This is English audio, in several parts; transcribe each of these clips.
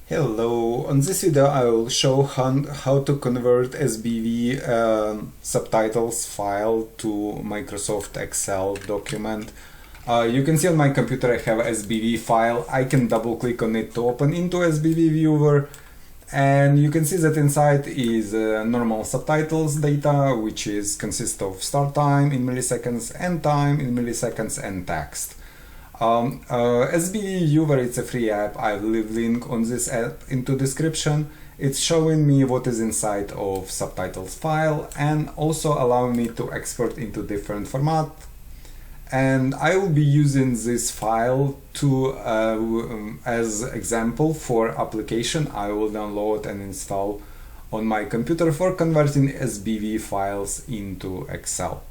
Hello, on this video I will show how to convert Sbv subtitles file to Microsoft Excel document. You can see on my computer I have a Sbv file. I can double click on it to open into Sbv viewer, and you can see that inside is normal subtitles data, which consists of start time in milliseconds, end time in milliseconds, and text. Sbv Viewer, it's a free app. I will leave link on this app into description. It's showing me what is inside of subtitles file and also allowing me to export into different format. And I will be using this file to as example for application I will download and install on my computer for converting Sbv files into Excel.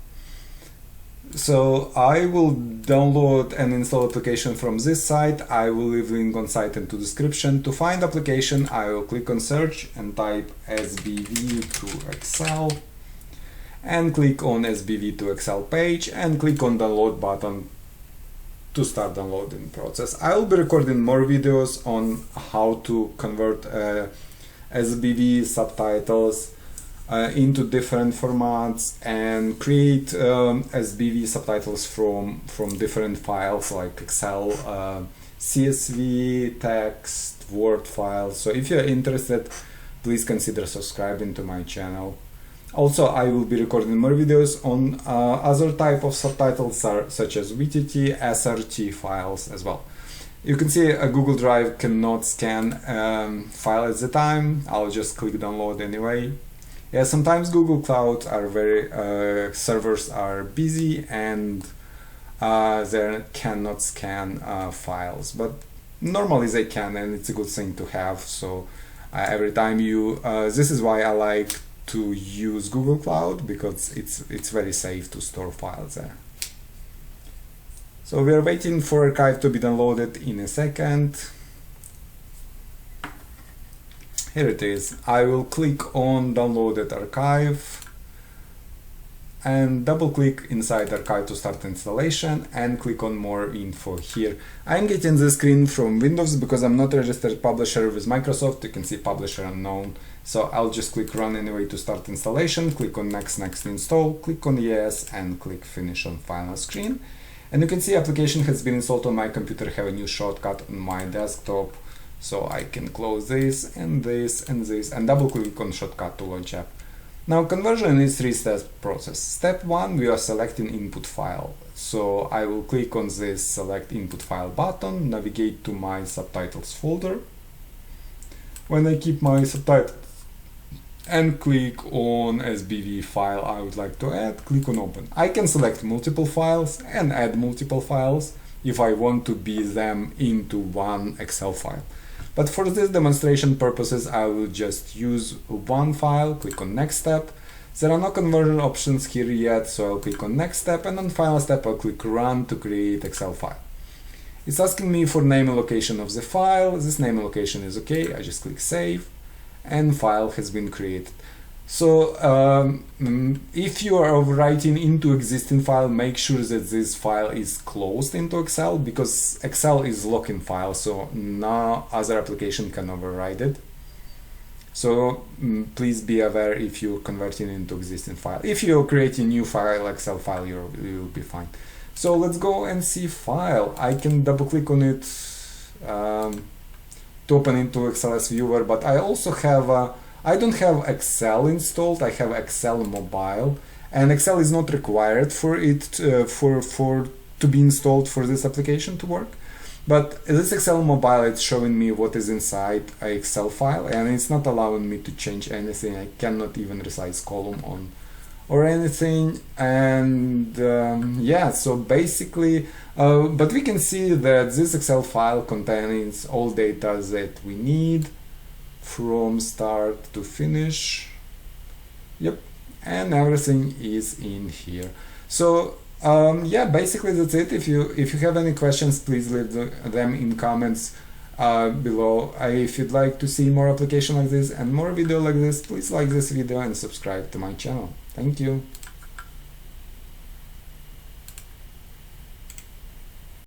So I will download and install application from this site. I will leave link on site into description. To find application, I will click on search and type Sbv To Excel and click on Sbv To Excel page and click on download button to start downloading process. I will be recording more videos on how to convert Sbv subtitles into different formats and create Sbv subtitles from different files like Excel, CSV, text, Word files. So if you're interested, please consider subscribing to my channel. Also, I will be recording more videos on other type of subtitles such as VTT, SRT files as well. You can see a Google Drive cannot scan file at the time. I'll just click download anyway. Yeah, sometimes Google Cloud are servers are busy and they cannot scan files, but normally they can, and it's a good thing to have. So every time you, this is why I like to use Google Cloud, because it's very safe to store files there. So we are waiting for archive to be downloaded in a second. Here it is. I will click on downloaded archive and double click inside archive to start installation and click on more info here. I'm getting the screen from Windows because I'm not a registered publisher with Microsoft. You can see publisher unknown. So I'll just click run anyway to start installation, click on next install, click on yes and click finish on final screen. And you can see application has been installed on my computer. I have a new shortcut on my desktop. So I can close this and this and this and double click on shortcut to launch app. Now conversion is 3-step process. Step 1, we are selecting input file. So I will click on this select input file button, navigate to my subtitles folder. When I keep my subtitles and click on Sbv file I would like to add, click on open. I can select multiple files and add multiple files if I want to be them into one Excel file. But for this demonstration purposes, I will just use one file, click on next step. There are no conversion options here yet, so I'll click on next step, and on final step I'll click run to create Excel file. It's asking me for name and location of the file. This name and location is okay. I just click save and file has been created. So if you are writing into existing file, make sure that this file is closed into Excel, because Excel is lock-in file, so no other application can override it. So please be aware if you're converting into existing file. If you're creating new file, Excel file, you'll be fine. So let's go and see file. I can double click on it to open into Excel viewer, but I also have I don't have Excel installed. I have Excel mobile, and Excel is not required for it to be installed for this application to work. But this Excel mobile, it's showing me what is inside an Excel file, and it's not allowing me to change anything. I cannot even resize column on or anything. And yeah, so basically, but we can see that this Excel file contains all data that we need from start to finish. Yep, and everything is in here. So yeah, basically that's it. If you have any questions, please leave them in comments below. If you'd like to see more application like this and more video like this, please like this video and subscribe to my channel. Thank you.